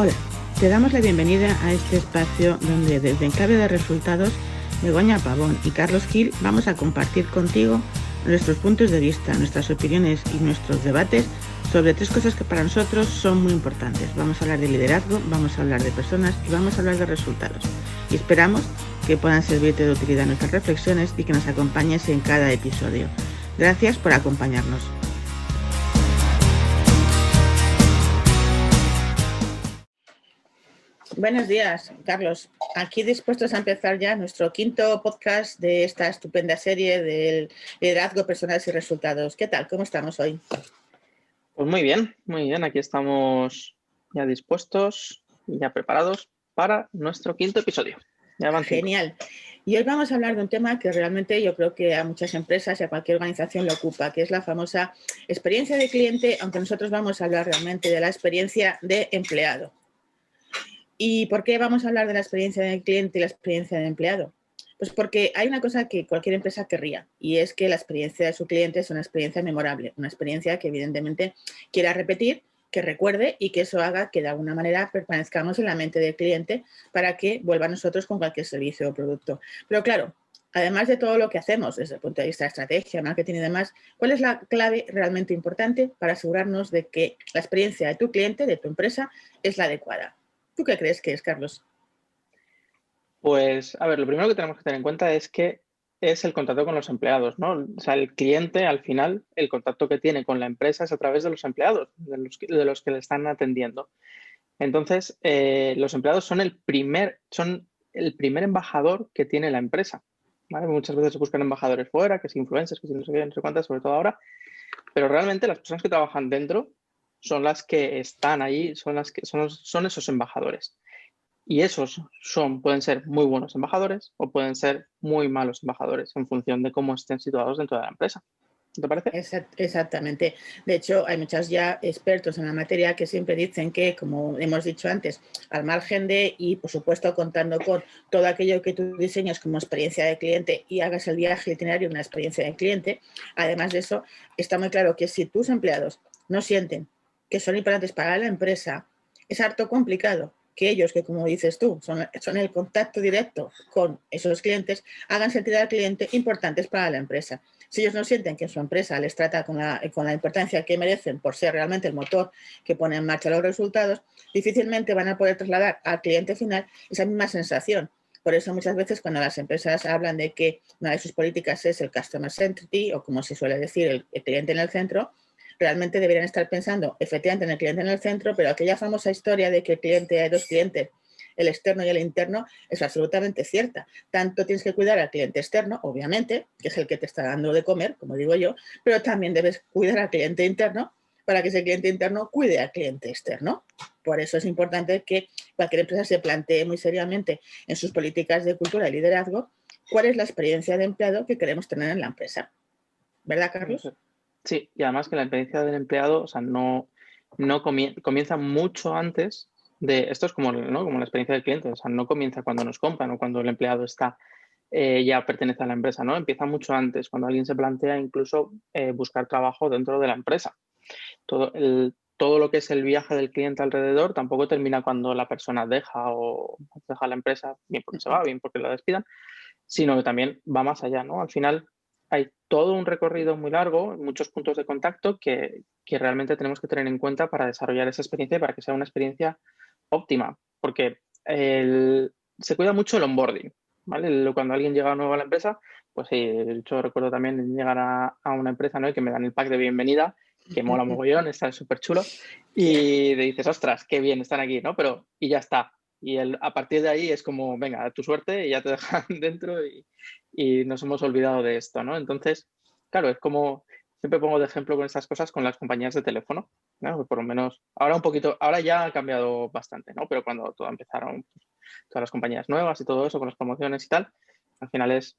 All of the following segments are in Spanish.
Hola, te damos la bienvenida a este espacio donde desde Enclave de Resultados, Begoña Pavón y Carlos Gil vamos a compartir contigo nuestros puntos de vista, nuestras opiniones y nuestros debates sobre tres cosas que para nosotros son muy importantes. Vamos a hablar de liderazgo, vamos a hablar de personas y vamos a hablar de resultados. Y esperamos que puedan servirte de utilidad nuestras reflexiones y que nos acompañes en cada episodio. Gracias por acompañarnos. Buenos días, Carlos. Aquí dispuestos a empezar ya nuestro quinto podcast de esta estupenda serie del liderazgo, personas y resultados. ¿Qué tal? ¿Cómo estamos hoy? Pues muy bien. Aquí estamos ya dispuestos y ya preparados para nuestro quinto episodio. Ya van 5. Genial. Y hoy vamos a hablar de un tema que realmente yo creo que a muchas empresas y a cualquier organización le ocupa, que es la famosa experiencia de cliente, aunque nosotros vamos a hablar realmente de la experiencia de empleado. ¿Y por qué vamos a hablar de la experiencia del cliente y la experiencia del empleado? Pues porque hay una cosa que cualquier empresa querría, y es que la experiencia de su cliente es una experiencia memorable, una experiencia que evidentemente quiera repetir, que recuerde y que eso haga que de alguna manera permanezcamos en la mente del cliente para que vuelva a nosotros con cualquier servicio o producto. Pero claro, además de todo lo que hacemos desde el punto de vista de estrategia, marketing y demás, ¿cuál es la clave realmente importante para asegurarnos de que la experiencia de tu cliente, de tu empresa, es la adecuada? ¿Tú qué crees que es, Carlos? Pues, a ver, lo primero que tenemos que tener en cuenta es que es el contacto con los empleados, ¿no? O sea, el cliente, al final, el contacto que tiene con la empresa es a través de los empleados, de los que le están atendiendo. Entonces, los empleados son el primer embajador que tiene la empresa, ¿vale? Muchas veces se buscan embajadores fuera, que si influencers, que si no sé qué, no sé cuántas, sobre todo ahora, pero realmente las personas que trabajan dentro son las que están ahí, son esos embajadores. Y esos pueden ser muy buenos embajadores o pueden ser muy malos embajadores en función de cómo estén situados dentro de la empresa. ¿Te parece? Exactamente. De hecho, hay muchos ya expertos en la materia que siempre dicen que, como hemos dicho antes, al margen de, y por supuesto contando con todo aquello que tú diseñas como experiencia de cliente y hagas el viaje itinerario una experiencia de cliente, además de eso, está muy claro que si tus empleados no sienten que son importantes para la empresa, es harto complicado que ellos, que como dices tú, son el contacto directo con esos clientes, hagan sentir al cliente importantes para la empresa. Si ellos no sienten que su empresa les trata con la importancia que merecen por ser realmente el motor que pone en marcha los resultados, difícilmente van a poder trasladar al cliente final esa misma sensación. Por eso muchas veces cuando las empresas hablan de que una de sus políticas es el customer centricity, o como se suele decir, el cliente en el centro, realmente deberían estar pensando efectivamente en el cliente en el centro, pero aquella famosa historia de que hay dos clientes, el externo y el interno, es absolutamente cierta. Tanto tienes que cuidar al cliente externo, obviamente, que es el que te está dando de comer, como digo yo, pero también debes cuidar al cliente interno para que ese cliente interno cuide al cliente externo. Por eso es importante que cualquier empresa se plantee muy seriamente en sus políticas de cultura y liderazgo cuál es la experiencia de empleado que queremos tener en la empresa. ¿Verdad, Carlos? Sí, y además que la experiencia del empleado, o sea, comienza mucho antes de, esto es como, ¿no? Como la experiencia del cliente, o sea, no comienza cuando nos compran o cuando el empleado está ya pertenece a la empresa, ¿no? Empieza mucho antes, cuando alguien se plantea incluso buscar trabajo dentro de la empresa. Todo lo que es el viaje del cliente alrededor tampoco termina cuando la persona deja la empresa, bien porque se va, bien porque la despidan, sino que también va más allá, ¿no? Al final hay todo un recorrido muy largo, muchos puntos de contacto que realmente tenemos que tener en cuenta para desarrollar esa experiencia y para que sea una experiencia óptima, porque se cuida mucho el onboarding, ¿vale? Cuando alguien llega nuevo a la empresa, pues sí, de hecho recuerdo también llegar a una empresa, ¿no? Y que me dan el pack de bienvenida, que mola mogollón, está súper chulo, y le dices, ostras, qué bien, están aquí, ¿no? Pero, y ya está. Y a partir de ahí es como, venga, tu suerte, y ya te dejan dentro y nos hemos olvidado de esto, ¿no? Entonces, claro, es como, siempre pongo de ejemplo con estas cosas con las compañías de teléfono, ¿no? Por lo menos, ahora un poquito, ahora ya ha cambiado bastante, ¿no? Pero cuando todo empezaron, pues, todas las compañías nuevas y todo eso, con las promociones y tal, al final es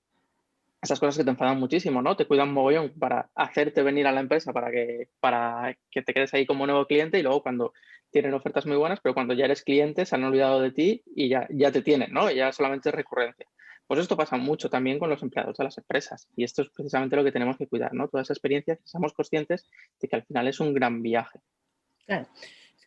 esas cosas que te enfadan muchísimo, ¿no? Te cuidan mogollón para hacerte venir a la empresa para que te quedes ahí como nuevo cliente y luego cuando tienen ofertas muy buenas, pero cuando ya eres cliente se han olvidado de ti y ya te tienen, ¿no? Ya solamente es recurrencia. Pues esto pasa mucho también con los empleados de las empresas y esto es precisamente lo que tenemos que cuidar, ¿no? Toda esa experiencia, que seamos conscientes de que al final es un gran viaje. Claro.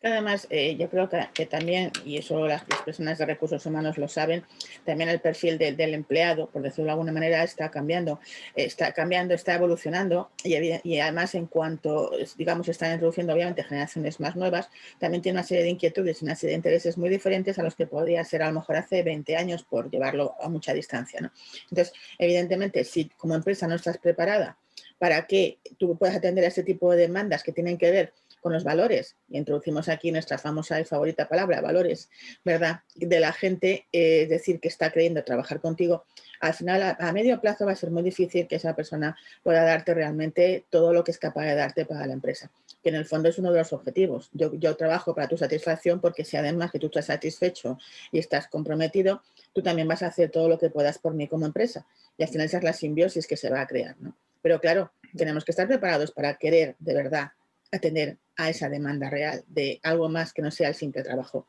Además, yo creo que también, y eso las personas de recursos humanos lo saben, también el perfil del empleado, por decirlo de alguna manera, está cambiando, está evolucionando y además en cuanto, digamos, están introduciendo obviamente generaciones más nuevas, también tiene una serie de inquietudes y una serie de intereses muy diferentes a los que podría ser a lo mejor hace 20 años por llevarlo a mucha distancia, ¿no? Entonces, evidentemente, si como empresa no estás preparada para que tú puedas atender a este tipo de demandas que tienen que ver con los valores, y introducimos aquí nuestra famosa y favorita palabra, valores, ¿verdad? De la gente, es decir, que está creyendo trabajar contigo, al final a medio plazo va a ser muy difícil que esa persona pueda darte realmente todo lo que es capaz de darte para la empresa, que en el fondo es uno de los objetivos. Yo trabajo para tu satisfacción porque si además que tú estás satisfecho y estás comprometido, tú también vas a hacer todo lo que puedas por mí como empresa. Y al final esa es la simbiosis que se va a crear, ¿no? Pero claro, tenemos que estar preparados para querer de verdad atender a esa demanda real de algo más que no sea el simple trabajo.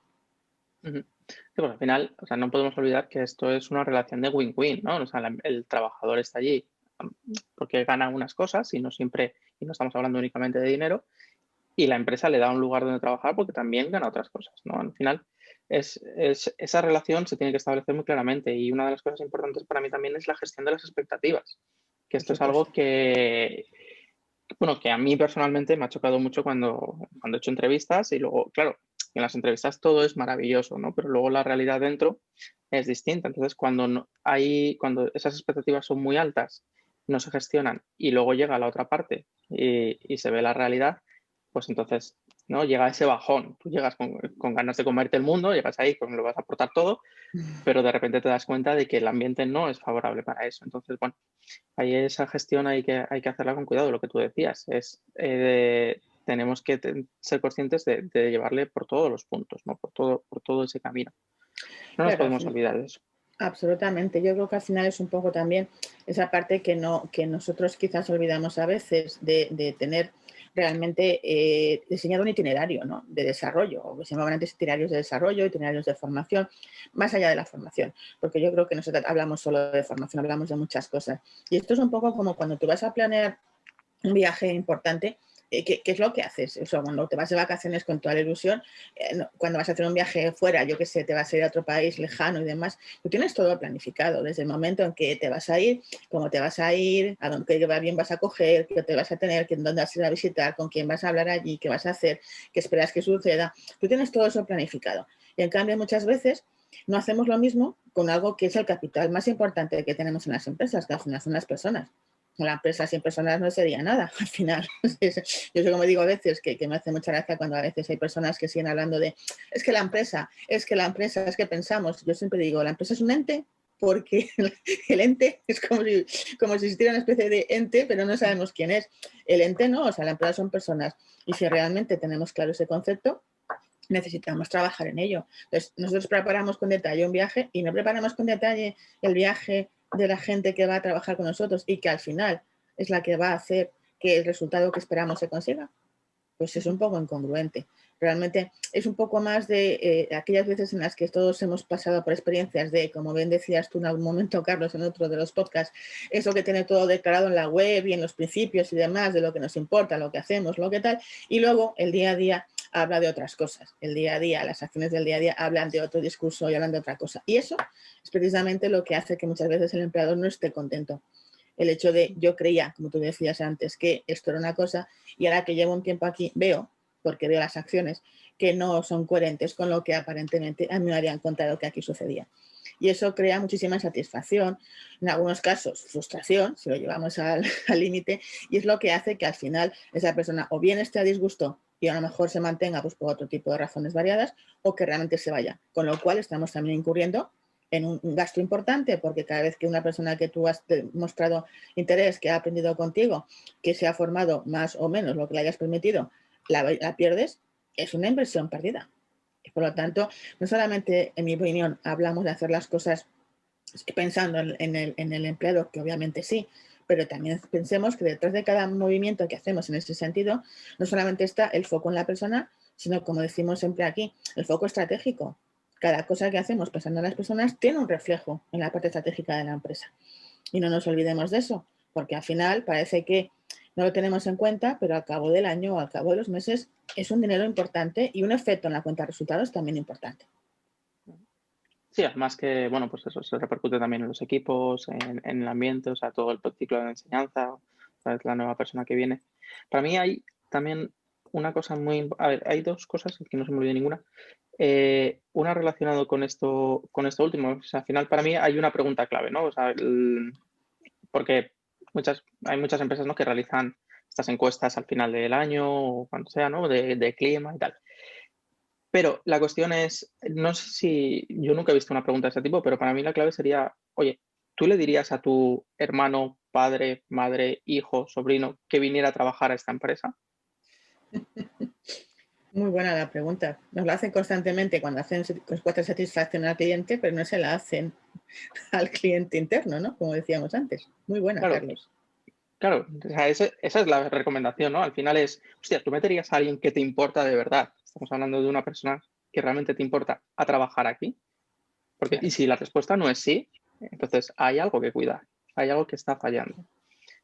Ujú. Sí, pues al final, o sea, no podemos olvidar que esto es una relación de win-win, ¿no? O sea, el trabajador está allí porque gana unas cosas y no siempre, y no estamos hablando únicamente de dinero, y la empresa le da un lugar donde trabajar porque también gana otras cosas, ¿no? Al final, esa relación se tiene que establecer muy claramente y una de las cosas importantes para mí también es la gestión de las expectativas, que Por esto es algo supuesto. bueno, que a mí personalmente me ha chocado mucho cuando he hecho entrevistas y luego, claro, en las entrevistas todo es maravilloso, ¿no? Pero luego la realidad dentro es distinta. Entonces, cuando esas expectativas son muy altas, no se gestionan y luego llega la otra parte y se ve la realidad, pues entonces, ¿no? Llega ese bajón. Tú llegas con ganas de comerte el mundo, llegas ahí, pues lo vas a aportar todo, pero de repente te das cuenta de que el ambiente no es favorable para eso. Entonces, bueno, ahí esa gestión hay que hacerla con cuidado. Lo que tú decías es, tenemos que ser conscientes de llevarle por todos los puntos, ¿no? Por todo ese camino. No nos Claro, al podemos fin, olvidar de eso. absolutamente. Yo creo que al final es un poco también esa parte que nosotros quizás olvidamos a veces de tener realmente diseñado un itinerario, ¿no? De desarrollo, o que se llamaban antes itinerarios de desarrollo, itinerarios de formación, más allá de la formación, porque yo creo que nosotros hablamos solo de formación, hablamos de muchas cosas. Y esto es un poco como cuando tú vas a planear un viaje importante, ¿qué es lo que haces? O sea, cuando te vas de vacaciones con toda la ilusión, cuando vas a hacer un viaje fuera, yo qué sé, te vas a ir a otro país lejano y demás, tú tienes todo planificado, desde el momento en que te vas a ir, cómo te vas a ir, a dónde bien vas a coger, qué te vas a tener, dónde vas a ir a visitar, con quién vas a hablar allí, qué vas a hacer, qué esperas que suceda. Tú tienes todo eso planificado. Y en cambio, muchas veces no hacemos lo mismo con algo que es el capital más importante que tenemos en las empresas, que al final son las personas. La empresa sin personas no sería nada, al final. Yo sé como digo a veces que me hace mucha gracia cuando a veces hay personas que siguen hablando de es que la empresa, es que pensamos. Yo siempre digo, la empresa es un ente porque el ente es como si existiera una especie de ente, pero no sabemos quién es. El ente no, o sea, la empresa son personas. Y si realmente tenemos claro ese concepto, necesitamos trabajar en ello. Entonces, nosotros preparamos con detalle un viaje y no preparamos con detalle el viaje de la gente que va a trabajar con nosotros y que al final es la que va a hacer que el resultado que esperamos se consiga. Pues es un poco incongruente. Realmente es un poco más de aquellas veces en las que todos hemos pasado por experiencias de, como bien decías tú en algún momento, Carlos, en otro de los podcasts, eso que tiene todo declarado en la web y en los principios y demás, de lo que nos importa, lo que hacemos, lo que tal, y luego el día a día habla de otras cosas. El día a día, las acciones del día a día hablan de otro discurso y hablan de otra cosa. Y eso es precisamente lo que hace que muchas veces el empleador no esté contento. El hecho de, yo creía, como tú decías antes, que esto era una cosa y ahora que llevo un tiempo aquí veo, porque veo las acciones, que no son coherentes con lo que aparentemente a mí me habían contado que aquí sucedía. Y eso crea muchísima insatisfacción, en algunos casos frustración, si lo llevamos al límite, y es lo que hace que al final esa persona o bien esté a disgusto y a lo mejor se mantenga pues, por otro tipo de razones variadas, o que realmente se vaya. Con lo cual estamos también incurriendo en un gasto importante, porque cada vez que una persona que tú has mostrado interés, que ha aprendido contigo, que se ha formado más o menos lo que le hayas permitido, la pierdes, es una inversión perdida. Y por lo tanto, no solamente, en mi opinión, hablamos de hacer las cosas pensando en el empleado, que obviamente sí, pero también pensemos que detrás de cada movimiento que hacemos en ese sentido, no solamente está el foco en la persona, sino, como decimos siempre aquí, el foco estratégico. Cada cosa que hacemos pensando en las personas tiene un reflejo en la parte estratégica de la empresa. Y no nos olvidemos de eso, porque al final parece que no lo tenemos en cuenta, pero al cabo del año o al cabo de los meses es un dinero importante y un efecto en la cuenta de resultados también importante. Sí, además que, bueno, pues eso se repercute también en los equipos, en el ambiente, o sea, todo el ciclo de enseñanza, ¿sabes? La nueva persona que viene. Para mí hay también una cosa muy... A ver, hay dos cosas, que no se me olvida ninguna. Una relacionado con esto último. O sea, al final para mí hay una pregunta clave, ¿no? O sea, porque hay muchas empresas, ¿no?, que realizan estas encuestas al final del año o cuando sea, ¿no?, de clima y tal. Pero la cuestión es, no sé si, yo nunca he visto una pregunta de ese tipo, pero para mí la clave sería, oye, ¿tú le dirías a tu hermano, padre, madre, hijo, sobrino que viniera a trabajar a esta empresa? Muy buena la pregunta. Nos la hacen constantemente cuando hacen encuestas de satisfacción al cliente, pero no se la hacen al cliente interno, ¿no? Como decíamos antes. Muy buena, Claro, Carlos. claro, o sea, esa es la recomendación, ¿no? Al final es, hostia, tú meterías a alguien que te importa de verdad. Estamos hablando de una persona que realmente te importa a trabajar aquí. Porque, y Claro. si la respuesta no es sí, entonces hay algo que cuidar, hay algo que está fallando,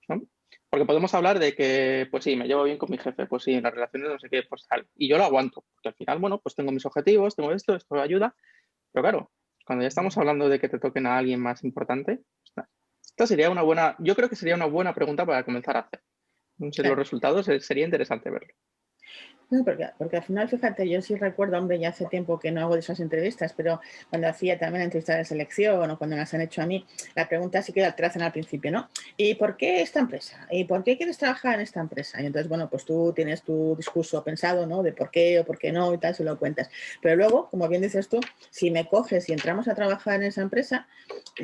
¿no? Porque podemos hablar de que, pues sí, me llevo bien con mi jefe, pues sí, en las relaciones no sé qué, pues tal. Y yo lo aguanto, porque al final, bueno, pues tengo mis objetivos, tengo esto ayuda. Pero claro, cuando ya estamos hablando de que te toquen a alguien más importante, esta sería una buena, yo creo que sería una buena pregunta para comenzar a hacer. No sé, los Claro. resultados sería interesante verlo. No, porque al final, fíjate, yo sí recuerdo, hombre, ya hace tiempo que no hago de esas entrevistas, pero cuando hacía también entrevistas de selección o cuando me las han hecho a mí, la pregunta sí que te la hacen al principio, ¿no? ¿Y por qué esta empresa? ¿Y por qué quieres trabajar en esta empresa? Y entonces, bueno, pues tú tienes tu discurso pensado, ¿no? De por qué o por qué no y tal, se lo cuentas. Pero luego, como bien dices tú, si me coges y entramos a trabajar en esa empresa,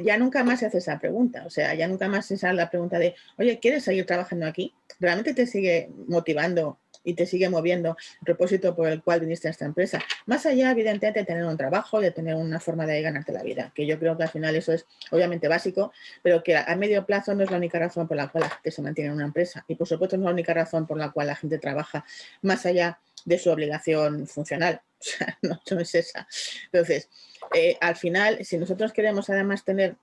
ya nunca más se hace esa pregunta. O sea, ya nunca más se sale la pregunta de, oye, ¿quieres seguir trabajando aquí? ¿Realmente te sigue motivando y te sigue moviendo el propósito por el cual viniste a esta empresa? Más allá, evidentemente, de tener un trabajo, de tener una forma de ganarte la vida, que yo creo que al final eso es obviamente básico, pero que a medio plazo no es la única razón por la cual la gente se mantiene en una empresa. Y por supuesto no es la única razón por la cual la gente trabaja más allá de su obligación funcional. O sea, no es esa. Entonces, al final, si nosotros queremos además tener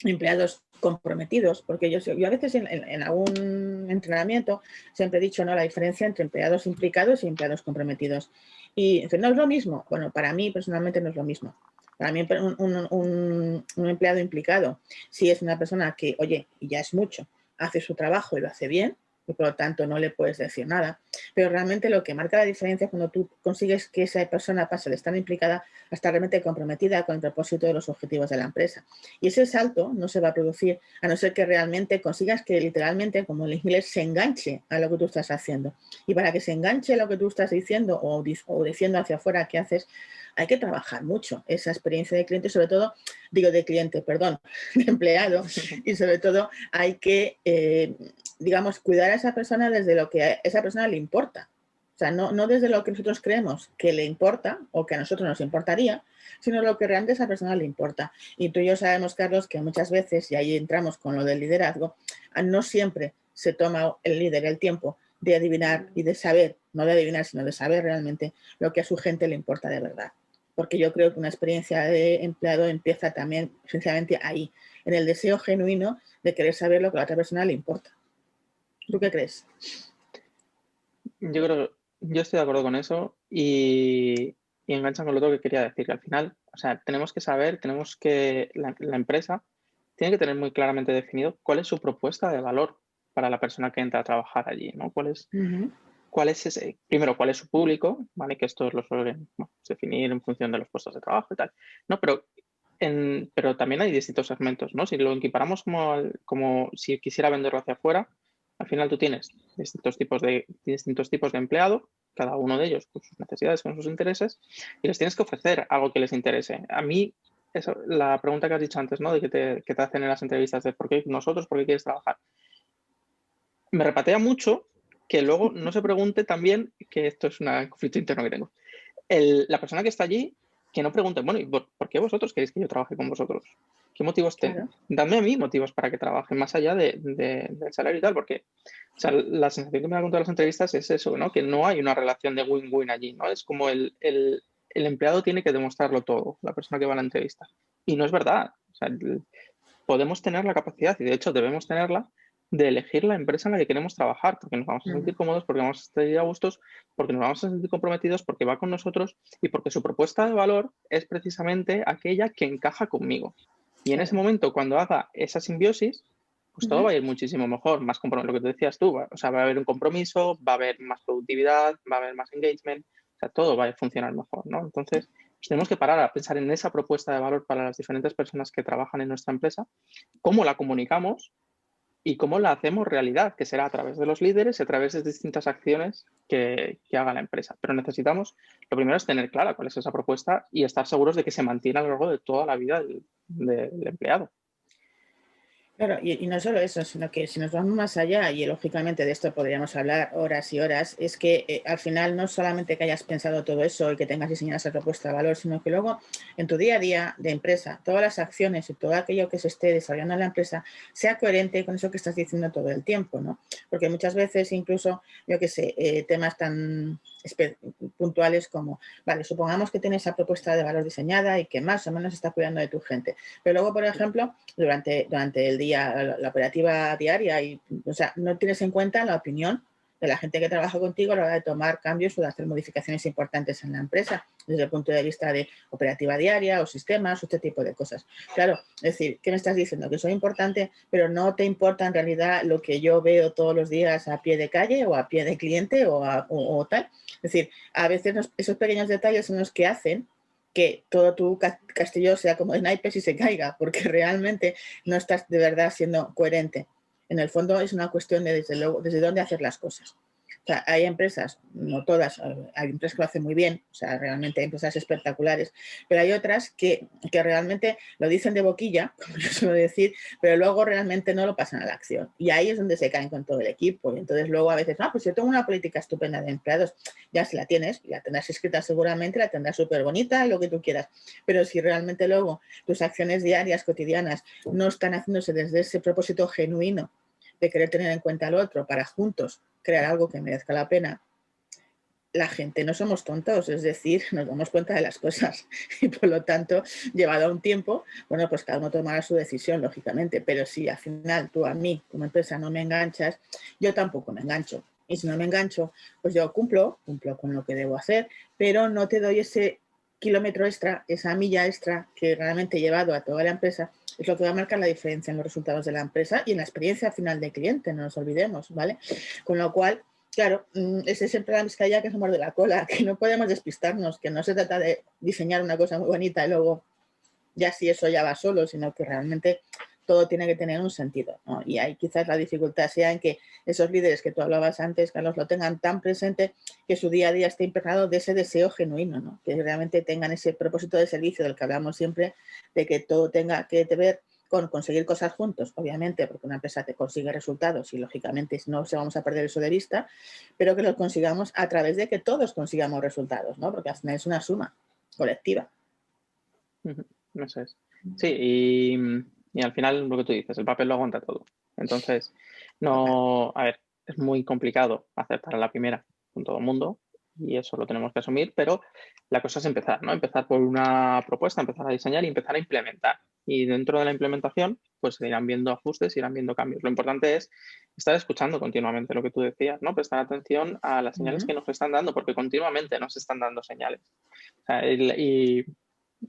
empleados comprometidos, porque yo a veces en algún entrenamiento siempre he dicho, ¿no?, la diferencia entre empleados implicados y empleados comprometidos. Y no es lo mismo. Bueno, para mí personalmente no es lo mismo. Para mí un empleado implicado, si es una persona que, oye, y ya es mucho, hace su trabajo y lo hace bien, y por lo tanto no le puedes decir nada. Pero realmente lo que marca la diferencia es cuando tú consigues que esa persona pase de estar implicada a estar realmente comprometida con el propósito de los objetivos de la empresa. Y ese salto no se va a producir a no ser que realmente consigas que literalmente, como el inglés, se enganche a lo que tú estás haciendo. Y para que se enganche a lo que tú estás diciendo o diciendo hacia afuera que haces, hay que trabajar mucho esa experiencia de cliente, sobre todo, digo de cliente, perdón, de empleado, y sobre todo hay que, digamos, cuidar a esa persona desde lo que a esa persona le importa. O sea, no desde lo que nosotros creemos que le importa o que a nosotros nos importaría, sino lo que realmente a esa persona le importa. Y tú y yo sabemos, Carlos, que muchas veces, y ahí entramos con lo del liderazgo, no siempre se toma el líder el tiempo de adivinar y de saber, no de adivinar, sino de saber realmente lo que a su gente le importa de verdad. Porque yo creo que una experiencia de empleado empieza también, esencialmente, ahí, en el deseo genuino de querer saber lo que a la otra persona le importa. ¿Tú qué crees? Yo creo, yo estoy de acuerdo con eso y engancha con lo otro que quería decir, que al final, o sea, tenemos que saber, la empresa tiene que tener muy claramente definido cuál es su propuesta de valor para la persona que entra a trabajar allí, ¿no? Uh-huh. Cuál es ese, primero, cuál es su público, ¿vale? Que esto lo suelen, bueno, definir en función de los puestos de trabajo y tal, ¿no? Pero también hay distintos segmentos, ¿no? Si lo equiparamos como si quisiera venderlo hacia afuera, al final tú tienes distintos tipos de empleado, cada uno de ellos con sus necesidades, con sus intereses, y les tienes que ofrecer algo que les interese. A mí, la pregunta que has dicho antes, ¿no? De que te hacen en las entrevistas de por qué quieres trabajar, me repatea mucho que luego no se pregunte también, que esto es un conflicto interno que tengo, la persona que está allí, que no pregunte, bueno, ¿y por qué vosotros queréis que yo trabaje con vosotros? ¿Qué motivos Claro. tenéis? Dadme a mí motivos para que trabaje, más allá del salario y tal, porque o sea, la sensación que me da con todas las entrevistas es eso, ¿no? Que no hay una relación de win-win allí, ¿no? Es como el empleado tiene que demostrarlo todo, la persona que va a la entrevista. Y no es verdad. O sea, podemos tener la capacidad, y de hecho debemos tenerla, de elegir la empresa en la que queremos trabajar, porque nos vamos a sentir cómodos, porque vamos a estar a gustos, porque nos vamos a sentir comprometidos, porque va con nosotros y porque su propuesta de valor es precisamente aquella que encaja conmigo. Y en ese momento, cuando haga esa simbiosis, pues todo va a ir muchísimo mejor, más lo que te decías tú, o sea, va a haber un compromiso, va a haber más productividad, va a haber más engagement, o sea, todo va a funcionar mejor, ¿no? Entonces, pues tenemos que parar a pensar en esa propuesta de valor para las diferentes personas que trabajan en nuestra empresa, cómo la comunicamos y cómo la hacemos realidad, que será a través de los líderes y a través de distintas acciones que haga la empresa. Pero necesitamos, lo primero es tener clara cuál es esa propuesta y estar seguros de que se mantiene a lo largo de toda la vida del empleado. Claro, y no solo eso, sino que si nos vamos más allá, y lógicamente de esto podríamos hablar horas y horas, es que al final no solamente que hayas pensado todo eso y que tengas diseñada esa propuesta de valor, sino que luego en tu día a día de empresa, todas las acciones y todo aquello que se esté desarrollando en la empresa sea coherente con eso que estás diciendo todo el tiempo, ¿no? Porque muchas veces incluso, yo qué sé, temas tan puntuales como, vale, supongamos que tienes esa propuesta de valor diseñada y que más o menos está cuidando de tu gente, pero luego, por ejemplo, durante el día, la operativa diaria, y, o sea, no tienes en cuenta la opinión de la gente que trabaja contigo a la hora de tomar cambios o de hacer modificaciones importantes en la empresa, desde el punto de vista de operativa diaria o sistemas o este tipo de cosas. Claro, es decir, ¿qué me estás diciendo? Que soy importante, pero no te importa en realidad lo que yo veo todos los días a pie de calle o a pie de cliente o tal. Es decir, a veces esos pequeños detalles son los que hacen que todo tu castillo sea como de naipes y se caiga, porque realmente no estás de verdad siendo coherente. En el fondo es una cuestión de desde dónde hacer las cosas. O sea, hay empresas, no todas, hay empresas que lo hacen muy bien, o sea, realmente hay empresas espectaculares, pero hay otras que realmente lo dicen de boquilla, como yo suelo decir, pero luego realmente no lo pasan a la acción. Y ahí es donde se caen con todo el equipo. Y entonces luego a veces, pues yo tengo una política estupenda de empleados, ya si la tienes, la tendrás escrita seguramente, la tendrás súper bonita, lo que tú quieras, pero si realmente luego tus acciones diarias, cotidianas, no están haciéndose desde ese propósito genuino de querer tener en cuenta al otro para juntos crear algo que merezca la pena, la gente no somos tontos, es decir, nos damos cuenta de las cosas y por lo tanto, llevado a un tiempo, bueno, pues cada uno tomará su decisión, lógicamente, pero si al final tú a mí como empresa no me enganchas, yo tampoco me engancho. Y si no me engancho, pues yo cumplo con lo que debo hacer, pero no te doy ese kilómetro extra, esa milla extra que realmente he llevado a toda la empresa, es lo que va a marcar la diferencia en los resultados de la empresa y en la experiencia final del cliente, no nos olvidemos, ¿vale? Con lo cual, claro, ese siempre la pescadilla que se muerde la cola, que no podemos despistarnos, que no se trata de diseñar una cosa muy bonita y luego ya si eso ya va solo, sino que realmente todo tiene que tener un sentido, ¿no? Y ahí quizás la dificultad sea en que esos líderes que tú hablabas antes, Carlos, lo tengan tan presente que su día a día esté impregnado de ese deseo genuino, ¿no? Que realmente tengan ese propósito de servicio del que hablamos siempre, de que todo tenga que ver con conseguir cosas juntos, obviamente, porque una empresa te consigue resultados y lógicamente no se vamos a perder eso de vista, pero que los consigamos a través de que todos consigamos resultados, ¿no? Porque al final es una suma colectiva. Eso es. Sí, y al final lo que tú dices, el papel lo aguanta todo. Entonces, no, a ver, es muy complicado acertar a la primera con todo el mundo y eso lo tenemos que asumir, pero la cosa es empezar, ¿no? Empezar por una propuesta, empezar a diseñar y empezar a implementar. Y dentro de la implementación, pues se irán viendo ajustes, irán viendo cambios. Lo importante es estar escuchando continuamente lo que tú decías, ¿no? Prestar atención a las señales que nos están dando, porque continuamente nos están dando señales. O sea, y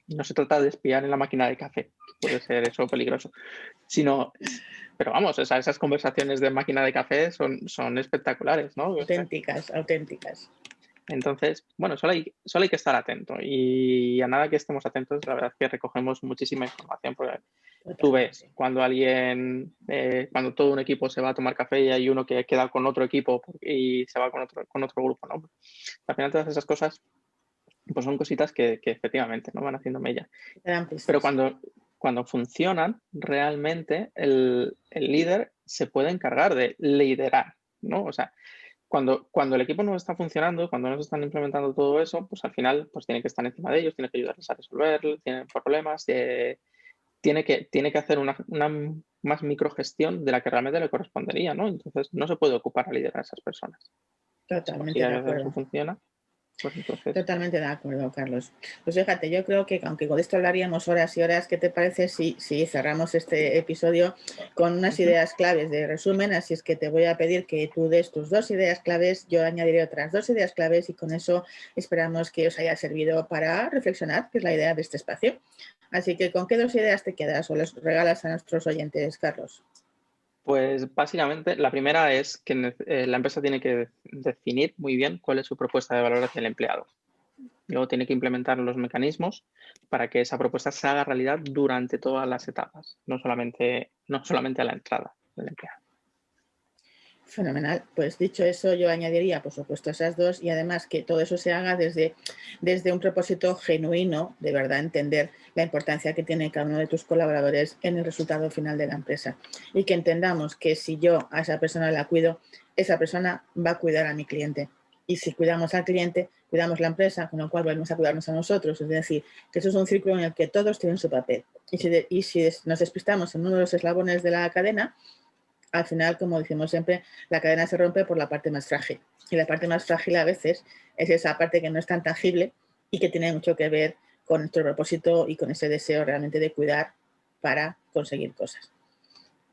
no se trata de espiar en la máquina de café, puede ser eso peligroso, sino, pero vamos, esas conversaciones de máquina de café son espectaculares, ¿no? Auténticas, auténticas. Entonces, bueno, solo hay que estar atento y a nada que estemos atentos, la verdad es que recogemos muchísima información porque tú ves cuando cuando todo un equipo se va a tomar café y hay uno que queda con otro equipo y se va con otro grupo, ¿no? Al final todas esas cosas pues son cositas que efectivamente no van haciendo mella. Pero cuando funcionan, realmente el líder se puede encargar de liderar, ¿no? O sea, cuando el equipo no está funcionando, cuando no se están implementando todo eso, pues al final pues tiene que estar encima de ellos, tiene que ayudarles a resolver, tienen problemas, tiene que hacer una más microgestión de la que realmente le correspondería, ¿no? Entonces no se puede ocupar a liderar a esas personas. Totalmente Sí, de a veces eso acuerdo. funciona, Pues entonces... Totalmente de acuerdo, Carlos. Pues fíjate, yo creo que aunque con esto hablaríamos horas y horas, ¿qué te parece si cerramos este episodio con unas ideas claves de resumen? Así es que te voy a pedir que tú des tus 2 ideas claves, yo añadiré otras 2 ideas claves y con eso esperamos que os haya servido para reflexionar, que es la idea de este espacio. Así que, ¿con qué 2 ideas te quedas o les regalas a nuestros oyentes, Carlos? Pues básicamente la primera es que la empresa tiene que definir muy bien cuál es su propuesta de valor hacia el empleado. Luego tiene que implementar los mecanismos para que esa propuesta se haga realidad durante todas las etapas, no solamente a la entrada del empleado. Fenomenal. Pues dicho eso, yo añadiría, por supuesto, esas 2 y además que todo eso se haga desde un propósito genuino, de verdad entender la importancia que tiene cada uno de tus colaboradores en el resultado final de la empresa y que entendamos que si yo a esa persona la cuido, esa persona va a cuidar a mi cliente. Y si cuidamos al cliente, cuidamos la empresa, con lo cual volvemos a cuidarnos a nosotros. Es decir, que eso es un círculo en el que todos tienen su papel. Y si nos despistamos en uno de los eslabones de la cadena, al final, como decimos siempre, la cadena se rompe por la parte más frágil. Y la parte más frágil a veces es esa parte que no es tan tangible y que tiene mucho que ver con nuestro propósito y con ese deseo realmente de cuidar para conseguir cosas.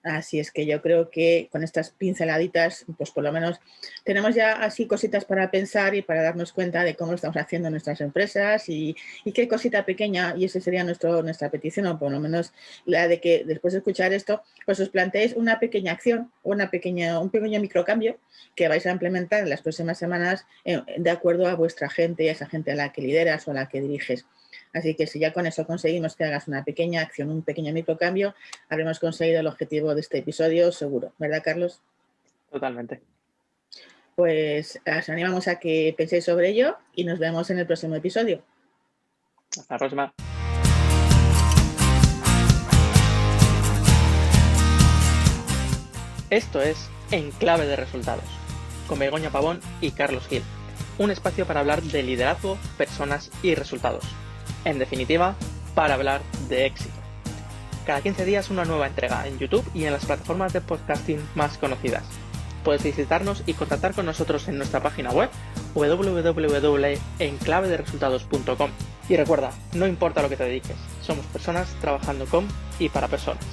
Así es que yo creo que con estas pinceladitas, pues por lo menos tenemos ya así cositas para pensar y para darnos cuenta de cómo lo estamos haciendo en nuestras empresas y qué cosita pequeña, y esa sería nuestra petición, o por lo menos la de que después de escuchar esto, pues os planteéis una pequeña acción, un pequeño microcambio que vais a implementar en las próximas semanas de acuerdo a vuestra gente y a esa gente a la que lideras o a la que diriges. Así que si ya con eso conseguimos que hagas una pequeña acción, un pequeño microcambio, habremos conseguido el objetivo de este episodio seguro. ¿Verdad, Carlos? Totalmente. Pues os animamos a que penséis sobre ello y nos vemos en el próximo episodio. Hasta la próxima. Esto es En Clave de Resultados, con Begoña Pavón y Carlos Gil. Un espacio para hablar de liderazgo, personas y resultados. En definitiva, para hablar de éxito. Cada 15 días una nueva entrega en YouTube y en las plataformas de podcasting más conocidas. Puedes visitarnos y contactar con nosotros en nuestra página web www.enclavederesultados.com. Y recuerda, no importa lo que te dediques, somos personas trabajando con y para personas.